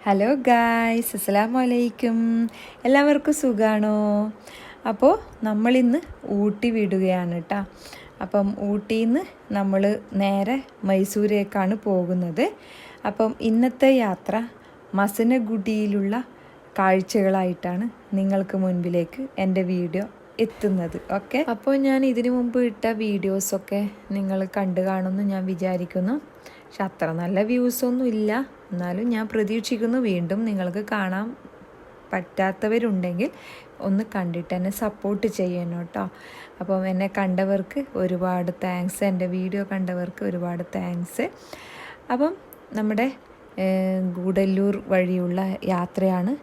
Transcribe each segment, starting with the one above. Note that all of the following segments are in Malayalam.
ഹലോ ഗായ്സ്, അസ്സലാമു അലൈക്കും. എല്ലാവർക്കും സുഖമാണോ? അപ്പോൾ നമ്മളിന്ന് ഊട്ടി വിടുകയാണ് കേട്ടോ. അപ്പം ഊട്ടിയിൽ നിന്ന് നമ്മൾ നേരെ മൈസൂരേക്കാണ് പോകുന്നത്. അപ്പം ഇന്നത്തെ യാത്ര മസനഗുഡിയിലുള്ള കാഴ്ചകളായിട്ടാണ് നിങ്ങൾക്ക് മുൻപിലേക്ക് എൻ്റെ വീഡിയോ എത്തുന്നത്. ഓക്കെ, അപ്പോൾ ഞാൻ ഇതിനു മുമ്പ് ഇട്ട വീഡിയോസൊക്കെ നിങ്ങൾ കണ്ടു കാണുമെന്ന് ഞാൻ വിചാരിക്കുന്നു. പക്ഷെ അത്ര നല്ല വ്യൂസൊന്നും ഇല്ല. എന്നാലും ഞാൻ പ്രതീക്ഷിക്കുന്നു വീണ്ടും നിങ്ങൾക്ക് കാണാൻ പറ്റാത്തവരുണ്ടെങ്കിൽ ഒന്ന് കണ്ടിട്ട് എന്നെ സപ്പോർട്ട് ചെയ്യണം കേട്ടോ. അപ്പം എന്നെ കണ്ടവർക്ക് ഒരുപാട് താങ്ക്സ്, എൻ്റെ വീഡിയോ കണ്ടവർക്ക് ഒരുപാട് താങ്ക്സ്. അപ്പം നമ്മുടെ ഗൂഡല്ലൂർ വഴിയുള്ള യാത്രയാണ്.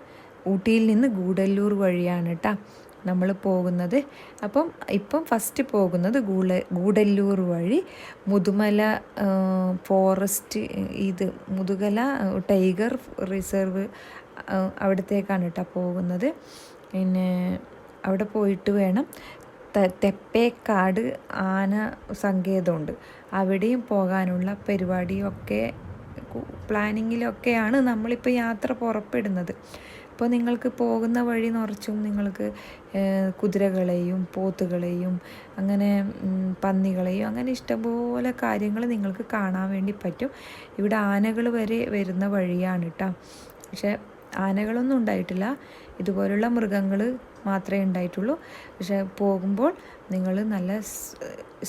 ഊട്ടിയിൽ നിന്ന് ഗൂഡല്ലൂർ വഴിയാണ് കേട്ടോ നമ്മൾ പോകുന്നത്. ഇപ്പം ഫസ്റ്റ് പോകുന്നത് ഗൂഡല്ലൂർ വഴി Mudumalai forest, Mudumalai tiger reserve അവിടത്തേക്കാണ് കേട്ടോ പോകുന്നത്. പിന്നെ അവിടെ പോയിട്ട് വേണം തെപ്പേക്കാട് ആന സങ്കേതമുണ്ട്, അവിടെയും പോകാനുള്ള പരിപാടിയൊക്കെ പ്ലാനിങ്ങിലൊക്കെയാണ് നമ്മളിപ്പോൾ യാത്ര പുറപ്പെടുന്നത്. അപ്പോൾ നിങ്ങൾക്ക് പോകുന്ന വഴി നിറച്ചും നിങ്ങൾക്ക് കുതിരകളെയും പോത്തുകളെയും അങ്ങനെ പന്നികളെയും അങ്ങനെ ഇഷ്ടംപോലെ കാര്യങ്ങൾ നിങ്ങൾക്ക് കാണാൻ വേണ്ടി പറ്റും. ഇവിടെ ആനകൾ വരെ വരുന്ന വഴിയാണ് കേട്ടോ. പക്ഷേ ആനകളൊന്നും ഉണ്ടായിട്ടില്ല, ഇതുപോലുള്ള മൃഗങ്ങൾ മാത്രമേ ഉണ്ടായിട്ടുള്ളൂ. പക്ഷേ പോകുമ്പോൾ നിങ്ങൾ നല്ല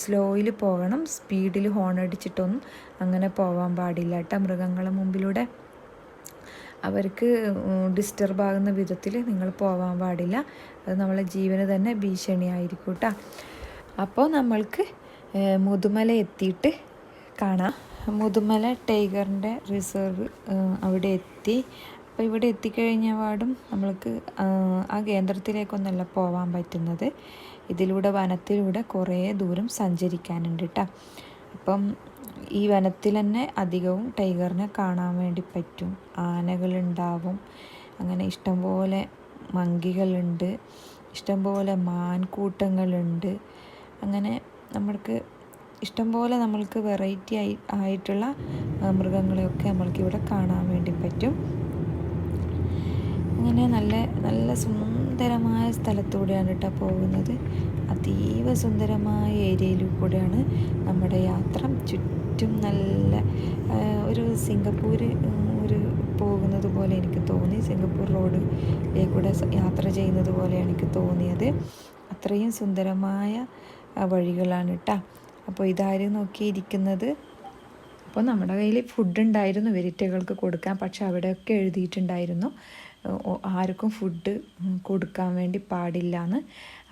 സ്ലോയിൽ പോകണം, സ്പീഡിൽ ഹോൺ അടിച്ചിട്ടൊന്നും അങ്ങനെ പോകാൻ പാടില്ല കേട്ടോ. മൃഗങ്ങളെ മുമ്പിലൂടെ അവർക്ക് ഡിസ്റ്റർബ് ആകുന്ന വിധത്തിൽ നിങ്ങൾ പോകാൻ പാടില്ല. അത് നമ്മളെ ജീവന് തന്നെ ഭീഷണിയായിരിക്കും കേട്ടോ. അപ്പോൾ നമ്മൾക്ക് മുതുമല എത്തിയിട്ട് കാണാം. മുതുമല ടൈഗറിൻ്റെ റിസർവ് അവിടെ എത്തി. അപ്പോൾ ഇവിടെ എത്തിക്കഴിഞ്ഞ പാടും നമ്മൾക്ക് ആ കേന്ദ്രത്തിലേക്കൊന്നല്ല പോകാൻ പറ്റുന്നത്. ഇതിലൂടെ വനത്തിലൂടെ കുറേ ദൂരം സഞ്ചരിക്കാനുണ്ട് കേട്ടോ. അപ്പം ഈ വനത്തിൽ തന്നെ അധികവും ടൈഗറിനെ കാണാൻ വേണ്ടി പറ്റും. ആനകളുണ്ടാവും, അങ്ങനെ ഇഷ്ടംപോലെ മങ്കികളുണ്ട്, ഇഷ്ടംപോലെ മാൻകൂട്ടങ്ങളുണ്ട്. അങ്ങനെ നമ്മൾക്ക് വെറൈറ്റി ആയിട്ടുള്ള മൃഗങ്ങളെയൊക്കെ നമ്മൾക്കിവിടെ കാണാൻ വേണ്ടി പറ്റും. അങ്ങനെ നല്ല നല്ല സുന്ദരമായ സ്ഥലത്തൂടെയാണ് കേട്ടോ പോകുന്നത്. അതീവ സുന്ദരമായ ഏരിയയിൽ കൂടെയാണ് നമ്മുടെ യാത്ര. ചുറ്റും നല്ല ഒരു സിംഗപ്പൂർ പോകുന്നത് പോലെ എനിക്ക് തോന്നി. സിംഗപ്പൂർ റോഡിലേക്കൂടെ യാത്ര ചെയ്യുന്നത് പോലെയാണ് എനിക്ക് തോന്നിയത്. അത്രയും സുന്ദരമായ വഴികളാണ് കേട്ടോ. അപ്പോൾ ഇതാരും നോക്കിയിരിക്കുന്നത്. അപ്പോൾ നമ്മുടെ കയ്യിൽ ഫുഡ് ഉണ്ടായിരുന്നു വെരിറ്റകൾക്ക് കൊടുക്കാൻ. പക്ഷെ അവിടെയൊക്കെ എഴുതിയിട്ടുണ്ടായിരുന്നു ആർക്കും ഫുഡ് കൊടുക്കാൻ വേണ്ടി പാടില്ല എന്ന്.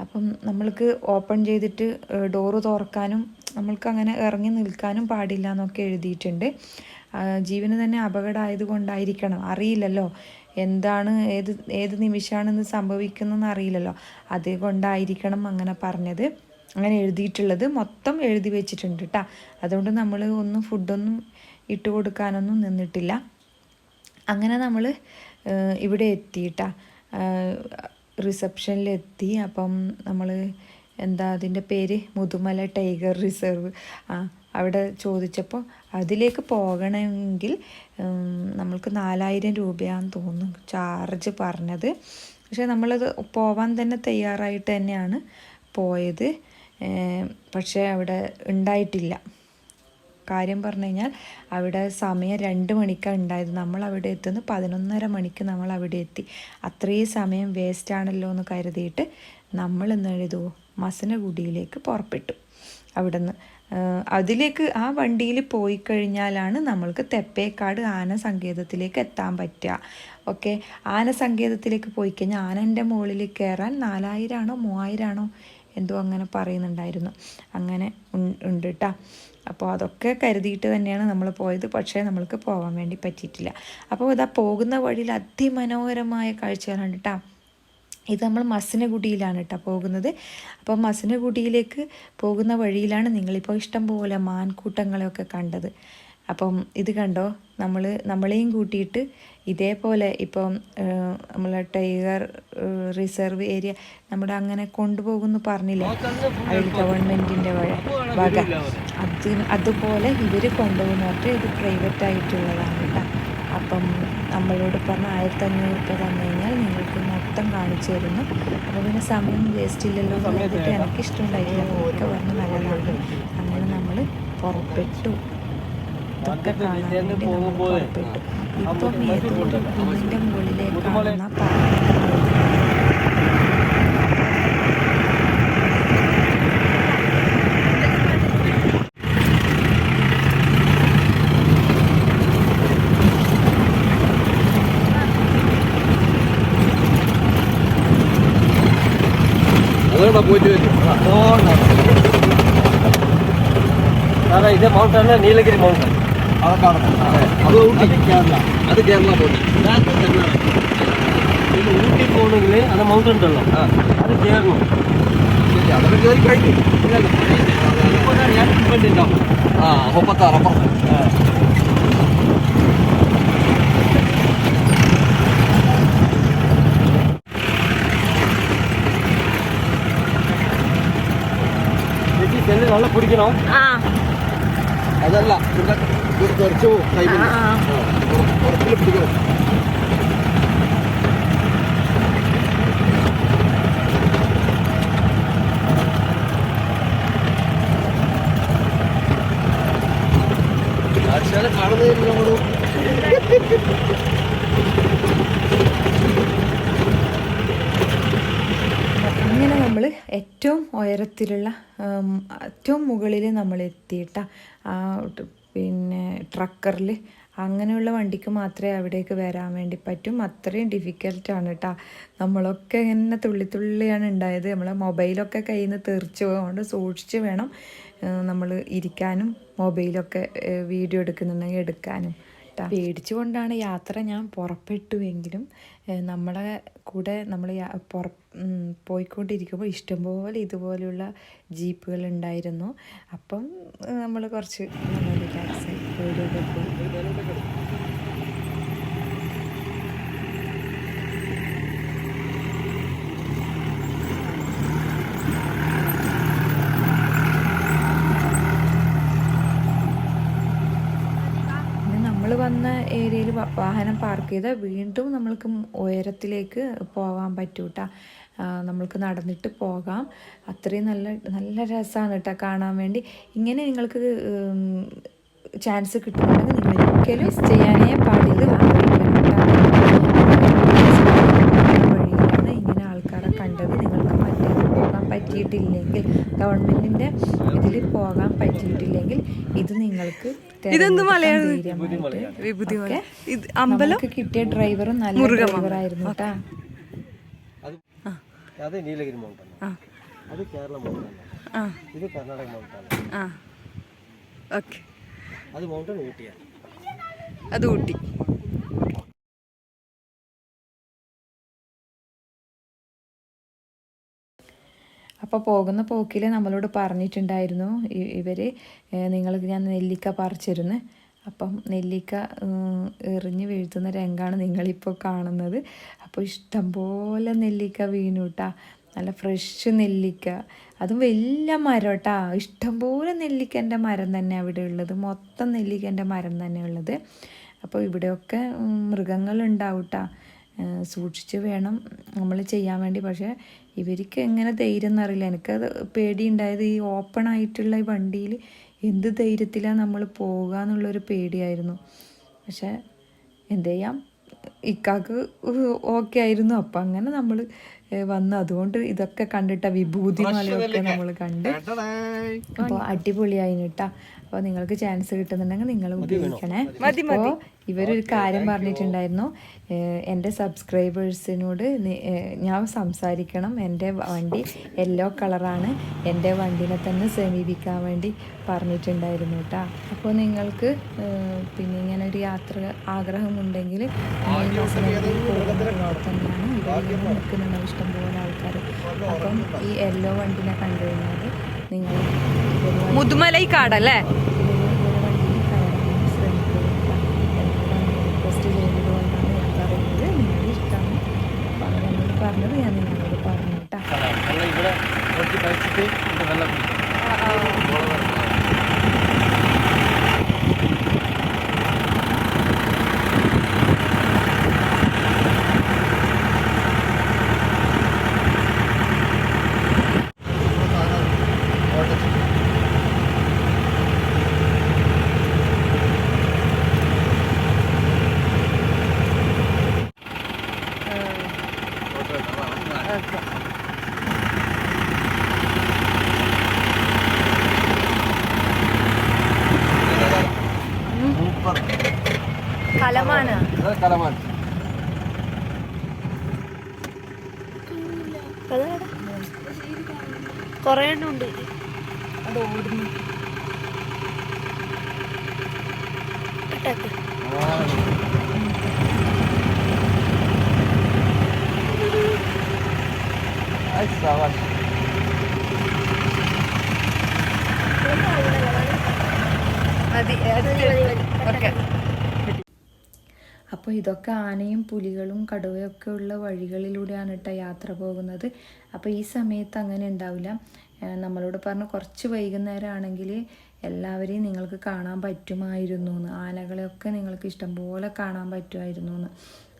അപ്പം നമ്മൾക്ക് ഓപ്പൺ ചെയ്തിട്ട് ഡോറ് തുറക്കാനും നമ്മൾക്ക് അങ്ങനെ ഇറങ്ങി നിൽക്കാനും പാടില്ല എന്നൊക്കെ എഴുതിയിട്ടുണ്ട്. ജീവന് തന്നെ അപകടമായത് കൊണ്ടായിരിക്കണം, അറിയില്ലല്ലോ എന്താണ് ഏത് നിമിഷമാണെന്ന് സംഭവിക്കുന്നതെന്ന് അറിയില്ലല്ലോ, അതുകൊണ്ടായിരിക്കണം അങ്ങനെ പറഞ്ഞത്, അങ്ങനെ എഴുതിയിട്ടുള്ളത്. മൊത്തം എഴുതി വെച്ചിട്ടുണ്ട് കേട്ടോ. അതുകൊണ്ട് നമ്മൾ ഫുഡൊന്നും ഇട്ട് കൊടുക്കാനൊന്നും നിന്നിട്ടില്ല. അങ്ങനെ നമ്മൾ ഇവിടെ എത്തിയിട്ടാ, റിസപ്ഷനിലെത്തി. അപ്പം നമ്മൾ അതിൻ്റെ പേര് മുതുമല ടൈഗർ റിസർവ് അവിടെ ചോദിച്ചപ്പോൾ അതിലേക്ക് പോകണമെങ്കിൽ നമ്മൾക്ക് 4000 രൂപയാണെന്ന് തോന്നുന്നു ചാർജ് പറഞ്ഞത്. പക്ഷേ നമ്മളത് പോവാൻ തന്നെ തയ്യാറായിട്ട് തന്നെയാണ് പോയത്. പക്ഷേ അവിടെ ഉണ്ടായിട്ടില്ല. കാര്യം പറഞ്ഞു കഴിഞ്ഞാൽ അവിടെ സമയം 2 മണിക്കാണ് ഉണ്ടായത്. നമ്മൾ അവിടെ എത്തുന്നത് 11:30 മണിക്ക് നമ്മൾ അവിടെ എത്തി. അത്രയും സമയം വേസ്റ്റാണല്ലോ എന്ന് കരുതിയിട്ട് നമ്മൾ എന്നെഴുതൂ മസനഗുഡിയിലേക്ക് പുറപ്പെട്ടു. അവിടെ നിന്ന് അതിലേക്ക് ആ വണ്ടിയിൽ പോയി കഴിഞ്ഞാലാണ് നമ്മൾക്ക് തെപ്പേക്കാട് ആന സങ്കേതത്തിലേക്ക് എത്താൻ പറ്റുക. ഓക്കെ, ആന സങ്കേതത്തിലേക്ക് പോയി കഴിഞ്ഞാൽ ആനൻ്റെ മുകളിൽ കയറാൻ 4000 ആണോ 3000 ആണോ എന്തോ അങ്ങനെ പറയുന്നുണ്ടായിരുന്നു. അങ്ങനെ ഉണ്ട് കേട്ടോ. അപ്പോൾ അതൊക്കെ കരുതിയിട്ട് തന്നെയാണ് നമ്മൾ പോയത്. പക്ഷേ നമ്മൾക്ക് പോകാൻ വേണ്ടി പറ്റിയിട്ടില്ല. അപ്പോൾ ഇതാ പോകുന്ന വഴിയിൽ അതിമനോഹരമായ കാഴ്ചകളാണ് കേട്ടോ. ഇത് നമ്മൾ മസനഗുഡിയിലാണ് കേട്ടോ പോകുന്നത്. അപ്പോൾ മസനഗുഡിയിലേക്ക് പോകുന്ന വഴിയിലാണ് നിങ്ങളിപ്പോൾ ഇഷ്ടംപോലെ മാൻകൂട്ടങ്ങളെയൊക്കെ കണ്ടത്. അപ്പം ഇത് കണ്ടോ, നമ്മളെയും കൂട്ടിയിട്ട് ഇതേപോലെ ഇപ്പം നമ്മളെ ടൈഗർ റിസർവ് ഏരിയ നമ്മുടെ അങ്ങനെ കൊണ്ടുപോകുമെന്ന് പറഞ്ഞില്ലേ, അതിൽ ഗവൺമെൻറ്റിൻ്റെ വക അതുപോലെ ഇവർ കൊണ്ടുപോകുന്ന പറഞ്ഞിട്ട് ഇത് പ്രൈവറ്റായിട്ടുള്ളതാണ് കേട്ടോ. അപ്പം നമ്മളോട് പറഞ്ഞ 1500 രൂപ തന്നു കഴിഞ്ഞാൽ നിങ്ങൾക്ക് മൊത്തം കാണിച്ചു തരുന്നു. അപ്പോൾ പിന്നെ സമയം വേസ്റ്റ് ഇല്ലല്ലോ എന്ന് പറഞ്ഞിട്ട് എനിക്കിഷ്ടമുണ്ടായിട്ടില്ല. ഒക്കെ പറഞ്ഞ് നല്ലതാണ്. അങ്ങനെ നമ്മൾ പുറപ്പെട്ടു. ഇതൊക്കെ കാണാൻ വേണ്ടി നമ്മൾ പുറപ്പെട്ടു. ഇപ്പം ഏതോ ഒരു കുന്നിൻ്റെ മുകളിലേക്കാണെന്ന പോയിട്ട് ഇത് മൗണ്ടൻ നീലഗിരി മൗണ്ടൻ അത് ഊട്ടി കേരള അത് കേരള പോയി ഊട്ടി പോകണമെങ്കിൽ അത് മൗണ്ടൻ ഉണ്ടല്ലോ അത് കയറണം ശരി അതൊക്കെ കയറി കഴിഞ്ഞു ഉണ്ടാവും 36 അപ്പുറം നല്ല പിടിക്കണോ അതല്ല കുറച്ച് ഉറപ്പിൽ പിടിക്കണം കാണുന്നതിന് നമ്മള് ഇങ്ങനെ നമ്മൾ ഏറ്റവും ഉയരത്തിലുള്ള ഏറ്റവും മുകളിൽ നമ്മൾ എത്തിയിട്ട ആ പിന്നെ ട്രക്കറിൽ അങ്ങനെയുള്ള വണ്ടിക്ക് മാത്രമേ അവിടേക്ക് വരാൻ വേണ്ടി പറ്റും. അത്രയും ഡിഫിക്കൽട്ടാണ് കേട്ടോ. നമ്മളൊക്കെ ഇങ്ങനെ തുള്ളിയാണ് ഉണ്ടായത്. നമ്മളെ മൊബൈലൊക്കെ കയ്യിൽ നിന്ന് തെറിച്ച് പോകുകൊണ്ട് സൂക്ഷിച്ച് വേണം നമ്മൾ ഇരിക്കാനും മൊബൈലൊക്കെ വീഡിയോ എടുക്കുന്നുണ്ടെങ്കിൽ എടുക്കാനും. പേടിച്ചുകൊണ്ടാണ് യാത്ര ഞാൻ പുറപ്പെട്ടുവെങ്കിലും നമ്മളെ കൂടെ നമ്മൾ പോയിക്കൊണ്ടിരിക്കുമ്പോൾ ഇഷ്ടംപോലെ ഇതുപോലെയുള്ള ജീപ്പുകൾ ഉണ്ടായിരുന്നു. അപ്പം നമ്മൾ കുറച്ച് റിലാക്സായി പേടിയൊക്കെ പോയി. വന്ന ഏരിയയിൽ വാഹനം പാർക്ക് ചെയ്താൽ വീണ്ടും നമ്മൾക്ക് ഉയരത്തിലേക്ക് പോകാൻ പറ്റും കേട്ടോ. നമ്മൾക്ക് നടന്നിട്ട് പോകാം. അത്രയും നല്ല രസമാണ് കേട്ടോ കാണാൻ വേണ്ടി. ഇങ്ങനെ നിങ്ങൾക്ക് ചാൻസ് കിട്ടുന്നുണ്ടെങ്കിൽ നിങ്ങൾ ഒരിക്കലും ചെയ്യാനേ പാടില്ല. വഴിയിലാണ് ഇങ്ങനെ ആൾക്കാരെ കണ്ടത്. നിങ്ങൾക്ക് മറ്റേത് പോകാൻ പറ്റിയിട്ടില്ലെങ്കിൽ, ഗവൺമെൻറ്റിൻ്റെ ഇതിൽ പോകാൻ പറ്റിയിട്ടില്ലെങ്കിൽ ഇത് നിങ്ങൾക്ക് നമുക്ക് കിട്ടിയ ഡ്രൈവറും നല്ല ഡ്രൈവറായിരുന്നു കേട്ടാ. അത് നീലഗിരി മൗണ്ടൻ, അത് കേരള മൗണ്ടൻ, ഇത് കർണാടക മൗണ്ടൻ, അത് മൗണ്ടൻ ഊട്ടിയാണ്, അത് ഊട്ടി. അപ്പോൾ പോകുന്ന പോക്കിൽ നമ്മളോട് പറഞ്ഞിട്ടുണ്ടായിരുന്നു ഇവർ നിങ്ങൾക്ക് ഞാൻ നെല്ലിക്ക പറിച്ചിരുന്നു. അപ്പം നെല്ലിക്ക എറിഞ്ഞ് വീഴ്ത്തുന്ന രംഗമാണ് നിങ്ങളിപ്പോൾ കാണുന്നത്. അപ്പോൾ ഇഷ്ടംപോലെ നെല്ലിക്ക വീണു കേട്ടോ. നല്ല ഫ്രഷ് നെല്ലിക്ക, അതും വലിയ മരം കേട്ടോ. ഇഷ്ടംപോലെ നെല്ലിക്കൻ്റെ മരം തന്നെ അവിടെ ഉള്ളത്, മൊത്തം നെല്ലിക്കൻ്റെ മരം തന്നെ ഉള്ളത്. അപ്പോൾ ഇവിടെയൊക്കെ മൃഗങ്ങളുണ്ടാവും കേട്ടോ. സൂക്ഷിച്ച് വേണം നമ്മൾ ചെയ്യാൻ വേണ്ടി. പക്ഷേ ഇവർക്ക് എങ്ങനെ ധൈര്യം എന്നറിയില്ല. എനിക്കത് പേടിയുണ്ടായത് ഈ ഓപ്പൺ ആയിട്ടുള്ള ഈ വണ്ടിയിൽ എന്ത് ധൈര്യത്തിലാണ് നമ്മൾ പോകുക എന്നുള്ളൊരു പേടിയായിരുന്നു. പക്ഷേ എന്ത് ചെയ്യാം, ഇക്കാക്ക് ഓക്കെ ആയിരുന്നു. അപ്പം അങ്ങനെ നമ്മൾ വന്നു. അതുകൊണ്ട് ഇതൊക്കെ കണ്ടിട്ട വിഭൂതി മലയൊക്കെ നമ്മൾ കണ്ട്. അപ്പോൾ അടിപൊളിയായിന് കേട്ടോ. അപ്പോൾ നിങ്ങൾക്ക് ചാൻസ് കിട്ടുന്നുണ്ടെങ്കിൽ നിങ്ങൾ ഉപയോഗിക്കണേ. അപ്പോൾ ഇവരൊരു കാര്യം പറഞ്ഞിട്ടുണ്ടായിരുന്നു, എൻ്റെ സബ്സ്ക്രൈബേഴ്സിനോട് ഞാൻ സംസാരിക്കണം. എൻ്റെ വണ്ടി യെല്ലോ കളറാണ്, എൻ്റെ വണ്ടിനെ തന്നെ സമീപിക്കാൻ വേണ്ടി പറഞ്ഞിട്ടുണ്ടായിരുന്നു കേട്ടോ. അപ്പോൾ നിങ്ങൾക്ക് പിന്നെ ഇങ്ങനെ ഒരു യാത്ര ആഗ്രഹമുണ്ടെങ്കിൽ തന്നെയാണ് ഇവിടെ നിൽക്കുന്നുണ്ട് ഇഷ്ടംപോലെ ആൾക്കാർ. അപ്പം ഈ യെല്ലോ വണ്ടിനെ കണ്ടു കഴിഞ്ഞാൽ നിങ്ങൾ മുതുമലൈക്കാടല്ലേ പറഞ്ഞത് ഞാൻ നിങ്ങളോട് പറഞ്ഞു കേട്ടോ. കലമാൻ കൊറേ എണ്ണം ഉണ്ട്. അത് ഓടുന്നു. അപ്പോൾ ഇതൊക്കെ ആനയും പുലികളും കടുവയൊക്കെ ഉള്ള വഴികളിലൂടെയാണ് കേട്ടോ യാത്ര പോകുന്നത്. അപ്പോൾ ഈ സമയത്ത് അങ്ങനെ ഉണ്ടാവില്ല. നമ്മളോട് പറഞ്ഞു കുറച്ച് വൈകുന്നേരം ആണെങ്കിൽ എല്ലാവരെയും നിങ്ങൾക്ക് കാണാൻ പറ്റുമായിരുന്നു എന്ന്, ആനകളെയൊക്കെ നിങ്ങൾക്ക് ഇഷ്ടംപോലെ കാണാൻ പറ്റുമായിരുന്നു എന്ന്.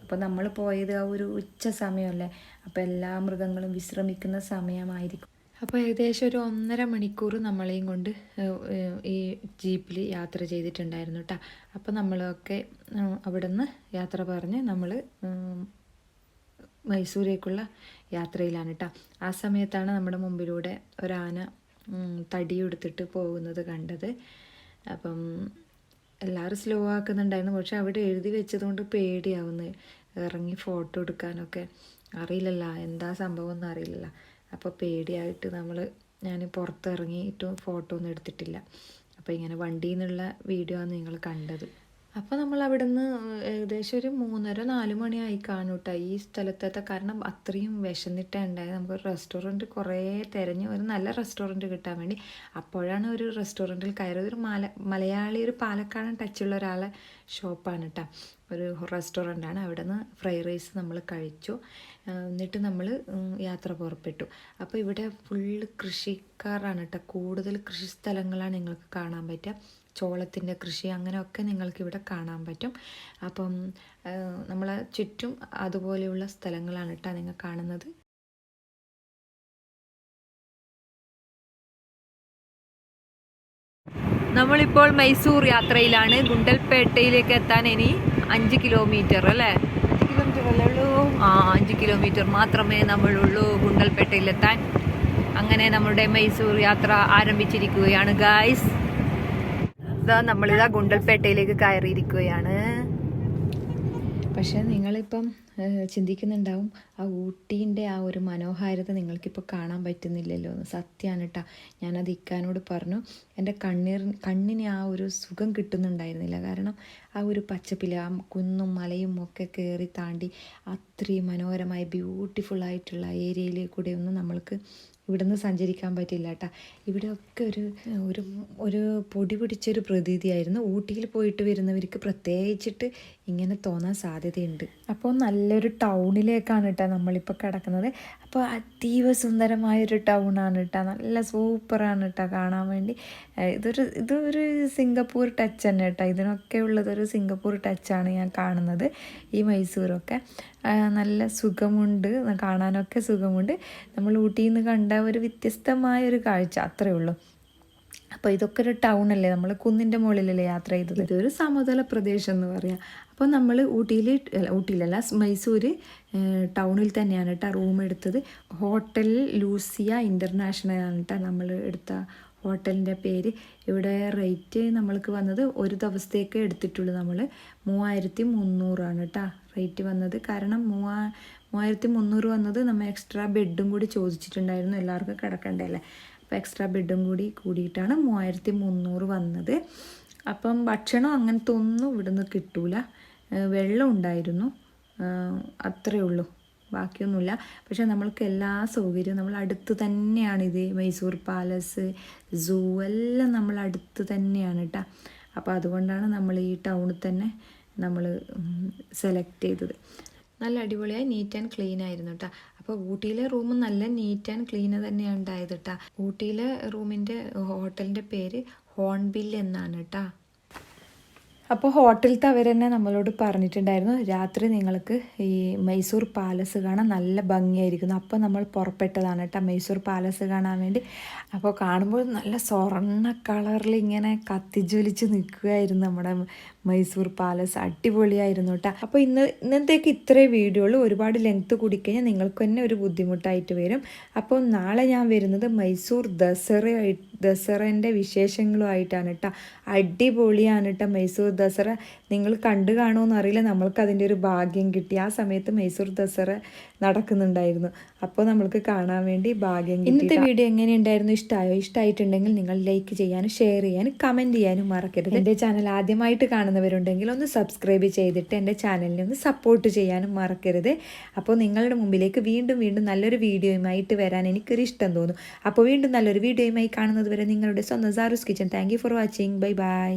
അപ്പോൾ നമ്മൾ പോയത് ആ ഒരു ഉച്ച സമയമല്ലേ, അപ്പോൾ എല്ലാ മൃഗങ്ങളും വിശ്രമിക്കുന്ന സമയമായിരിക്കും. അപ്പോൾ ഏകദേശം ഒരു 1.5 മണിക്കൂർ നമ്മളെയും കൊണ്ട് ഈ ജീപ്പിൽ യാത്ര ചെയ്തിട്ടുണ്ടായിരുന്നു കേട്ടോ. അപ്പോൾ നമ്മളൊക്കെ അവിടെ നിന്ന് യാത്ര പറഞ്ഞ് നമ്മൾ മൈസൂരേക്കുള്ള യാത്രയിലാണ് കേട്ടോ. ആ സമയത്താണ് നമ്മുടെ മുമ്പിലൂടെ ഒരാന തടിയെടുത്തിട്ട് പോകുന്നത് കണ്ടത്. അപ്പം എല്ലാവരും സ്ലോ ആക്കുന്നുണ്ടായിരുന്നു, പക്ഷെ അവിടെ എഴുതി വെച്ചതുകൊണ്ട് പേടിയാവുന്നു ഇറങ്ങി ഫോട്ടോ എടുക്കാനൊക്കെ. അറിയില്ലല്ലോ എന്താ സംഭവം എന്ന് അറിയില്ലല്ലോ. അപ്പോൾ പേടിയായിട്ട് ഞാൻ പുറത്തിറങ്ങിയിട്ടും ഫോട്ടോ ഒന്നും എടുത്തിട്ടില്ല. അപ്പോൾ ഇങ്ങനെ വണ്ടിയിൽ നിന്നുള്ള വീഡിയോ ആണ് നിങ്ങൾ കണ്ടത്. അപ്പോൾ നമ്മൾ അവിടെ നിന്ന് ഏകദേശം ഒരു 3:30-4 മണിയായി കാണും കേട്ടോ ഈ സ്ഥലത്തത്തെ. കാരണം അത്രയും വിശന്നിട്ടാണ് ഉണ്ടായത്. നമുക്കൊരു റെസ്റ്റോറൻറ്റ് കുറേ തിരഞ്ഞ് ഒരു നല്ല റെസ്റ്റോറൻറ്റ് കിട്ടാൻ വേണ്ടി അപ്പോഴാണ് ഒരു റെസ്റ്റോറൻറ്റിൽ കയറിയത്. ഒരു മലയാളി, ഒരു പാലക്കാടൻ ടച്ചുള്ള ഒരാളെ ഷോപ്പാണ് കേട്ടോ, ഒരു റെസ്റ്റോറൻ്റാണ്. അവിടെ നിന്ന് ഫ്രൈഡ് റൈസ് നമ്മൾ കഴിച്ചു. എന്നിട്ട് നമ്മൾ യാത്ര പുറപ്പെട്ടു. അപ്പോൾ ഇവിടെ ഫുള്ള് കൃഷിക്കാരാണ് കേട്ടോ, കൂടുതൽ കൃഷി സ്ഥലങ്ങളാണ് നിങ്ങൾക്ക് കാണാൻ പറ്റുക. ചോളത്തിൻ്റെ കൃഷി അങ്ങനെയൊക്കെ നിങ്ങൾക്കിവിടെ കാണാൻ പറ്റും. അപ്പം നമ്മളെ ചുറ്റും അതുപോലെയുള്ള സ്ഥലങ്ങളാണ് കേട്ടോ നിങ്ങൾ കാണുന്നത്. നമ്മളിപ്പോൾ മൈസൂർ യാത്രയിലാണ്. ഗുണ്ടൽപേട്ടയിലേക്ക് എത്താൻ ഇനി 5 കിലോമീറ്റർ അല്ലേ? 5 കിലോമീറ്റർ അല്ലേ ഉള്ളൂ? 5 കിലോമീറ്റർ മാത്രമേ നമ്മളുള്ളൂ ഗുണ്ടൽപേട്ടയിലെത്താൻ. അങ്ങനെ നമ്മുടെ മൈസൂർ യാത്ര ആരംഭിച്ചിരിക്കുകയാണ് ഗായ്സ്. നമ്മളിതാ ഗുണ്ടൽപേട്ടയിലേക്ക് കയറിയിരിക്കുകയാണ്. പക്ഷെ നിങ്ങളിപ്പം ചിന്തിക്കുന്നുണ്ടാവും ആ ഊട്ടീൻ്റെ ആ ഒരു മനോഹാരിത നിങ്ങൾക്കിപ്പോൾ കാണാൻ പറ്റുന്നില്ലല്ലോ എന്ന്. സത്യമാണ് കേട്ടോ. ഞാനത് ഇക്കാനോട് പറഞ്ഞു, എൻ്റെ കണ്ണിന് ആ ഒരു സുഖം കിട്ടുന്നുണ്ടായിരുന്നില്ല. കാരണം ആ ഒരു പച്ചപ്പിൽ ആ കുന്നും മലയും ഒക്കെ കയറി താണ്ടി അത്രയും മനോഹരമായ ബ്യൂട്ടിഫുള്ളായിട്ടുള്ള ഏരിയയിൽ കൂടെ ഒന്നും നമ്മൾക്ക് ഇവിടുന്ന് സഞ്ചരിക്കാൻ പറ്റില്ല കേട്ടോ. ഇവിടെയൊക്കെ ഒരു പൊടി പിടിച്ചൊരു പ്രതീതിയായിരുന്നു. ഊട്ടിയിൽ പോയിട്ട് വരുന്നവർക്ക് പ്രത്യേകിച്ചിട്ട് ഇങ്ങനെ തോന്നാൻ സാധ്യതയുണ്ട്. അപ്പോൾ നല്ലൊരു ടൗണിലേക്കാണ് കേട്ടോ നമ്മളിപ്പോൾ കിടക്കുന്നത്. അപ്പോൾ അതീവ സുന്ദരമായൊരു ടൗണാണ് കേട്ടോ, നല്ല സൂപ്പറാണ് കേട്ടോ കാണാൻ വേണ്ടി. ഇതൊരു സിംഗപ്പൂർ ടച്ച് തന്നെ കേട്ടോ. ഇതിനൊക്കെ ഉള്ളതൊരു സിംഗപ്പൂർ ടച്ചാണ് ഞാൻ കാണുന്നത്. ഈ മൈസൂരൊക്കെ നല്ല സുഖമുണ്ട്, കാണാനൊക്കെ സുഖമുണ്ട്. നമ്മൾ ഊട്ടിയിൽ നിന്ന് കണ്ട ഒരു വ്യത്യസ്തമായൊരു കാഴ്ച, അത്രയേ ഉള്ളൂ. അപ്പോൾ ഇതൊക്കെ ഒരു ടൗണല്ലേ, നമ്മൾ കുന്നിൻ്റെ മുകളിലല്ലേ യാത്ര ചെയ്തത്. ഇതൊരു സമതല പ്രദേശം എന്ന് പറയാം. അപ്പോൾ നമ്മൾ ഊട്ടിയിലല്ല മൈസൂർ ടൗണിൽ തന്നെയാണ് കേട്ടോ റൂം എടുത്തത്. ഹോട്ടൽ ലൂസിയ ഇൻ്റർനാഷണൽ ആണ് കേട്ടോ നമ്മൾ എടുത്ത ഹോട്ടലിൻ്റെ പേര്. ഇവിടെ റേറ്റ് നമ്മൾക്ക് വന്നത് ഒരു ദിവസത്തേക്ക് എടുത്തിട്ടുള്ളൂ. നമ്മൾ 3300 കേട്ടോ റേറ്റ് വന്നത്. കാരണം 3300 വന്നത് നമ്മൾ എക്സ്ട്രാ ബെഡും കൂടി ചോദിച്ചിട്ടുണ്ടായിരുന്നു, എല്ലാവർക്കും കിടക്കണ്ടല്ലേ. അപ്പോൾ എക്സ്ട്രാ ബെഡും കൂടിയിട്ടാണ് 3300 വന്നത്. അപ്പം ഭക്ഷണം അങ്ങനത്തെ ഒന്നും ഇവിടുന്ന് കിട്ടൂല. വെള്ളം ഉണ്ടായിരുന്നു, അത്രയേ ഉള്ളൂ, ബാക്കിയൊന്നുമില്ല. പക്ഷേ നമ്മൾക്ക് എല്ലാ സൗകര്യവും നമ്മൾ അടുത്ത് തന്നെയാണിത്. മൈസൂർ പാലസ്, സൂ എല്ലാം നമ്മൾ അടുത്ത് തന്നെയാണ് കേട്ടോ. അപ്പോൾ അതുകൊണ്ടാണ് നമ്മൾ ഈ ടൗണിൽ തന്നെ നമ്മൾ സെലക്ട് ചെയ്തത്. നല്ല അടിപൊളിയായി നീറ്റ് ആൻഡ് ക്ലീൻ ആയിരുന്നു കേട്ടോ. അപ്പോൾ ഊട്ടിയിലെ റൂം നല്ല നീറ്റ് ആൻഡ് ക്ലീൻ തന്നെയാണ് ഉണ്ടായത് കേട്ടോ. ഊട്ടിയിലെ റൂമിൻ്റെ ഹോട്ടലിൻ്റെ പേര് ഹോൺബിൽ എന്നാണ് കേട്ടോ. അപ്പോൾ ഹോട്ടലിലത്തെ അവർ തന്നെ നമ്മളോട് പറഞ്ഞിട്ടുണ്ടായിരുന്നു രാത്രി നിങ്ങൾക്ക് ഈ മൈസൂർ പാലസ് കാണാൻ നല്ല ഭംഗിയായിരിക്കുന്നു. അപ്പോൾ നമ്മൾ പുറപ്പെട്ടതാണ് കേട്ടോ മൈസൂർ പാലസ് കാണാൻ വേണ്ടി. അപ്പോൾ കാണുമ്പോൾ നല്ല സ്വർണ്ണ കളറിൽ ഇങ്ങനെ കത്തിജ്വലിച്ച് നിൽക്കുകയായിരുന്നു നമ്മുടെ മൈസൂർ പാലസ് അടിപൊളിയായിരുന്നു കേട്ടോ. അപ്പോൾ ഇന്നത്തേക്ക് ഇത്രേ വീഡിയോയുള്ളൂ. ഒരുപാട് ലെങ്ത്ത് കൂടിക്കഴിഞ്ഞാൽ നിങ്ങൾക്ക് തന്നെ ഒരു ബുദ്ധിമുട്ടായിട്ട് വരും. അപ്പോൾ നാളെ ഞാൻ വരുന്നത് മൈസൂർ ദസറേൻ്റെ വിശേഷങ്ങളുമായിട്ടാണ് കേട്ടോ. അടിപൊളിയാണ് കേട്ടോ മൈസൂർ ദസറ. നിങ്ങൾ കണ്ടു കാണുമെന്ന് അറിയില്ല, നമ്മൾക്ക് അതിൻ്റെ ഒരു ഭാഗ്യം കിട്ടി. ആ സമയത്ത് മൈസൂർ ദസറ നടക്കുന്നുണ്ടായിരുന്നു. അപ്പോൾ നമ്മൾക്ക് കാണാൻ വേണ്ടി ഭാഗ്യം കിട്ടി. ഇന്നത്തെ വീഡിയോ എങ്ങനെയുണ്ടായിരുന്നു? ഇഷ്ടമായിട്ടുണ്ടെങ്കിൽ നിങ്ങൾ ലൈക്ക് ചെയ്യാനും ഷെയർ ചെയ്യാനും കമൻറ്റ് ചെയ്യാനും മറക്കരുത്. എൻ്റെ ചാനൽ ആദ്യമായിട്ട് കാണുന്നവരുണ്ടെങ്കിൽ ഒന്ന് സബ്സ്ക്രൈബ് ചെയ്തിട്ട് എൻ്റെ ചാനലിനെ ഒന്ന് സപ്പോർട്ട് ചെയ്യാനും മറക്കരുത്. അപ്പോൾ നിങ്ങളുടെ മുമ്പിലേക്ക് വീണ്ടും നല്ലൊരു വീഡിയോയുമായിട്ട് വരാൻ എനിക്കൊരു ഇഷ്ടം തോന്നും. അപ്പോൾ വീണ്ടും നല്ലൊരു വീഡിയോയുമായി കാണുന്നത് വരെ നിങ്ങളുടെ സ്വന്തം Saru's kitchen. Thank you for watching. Bye by.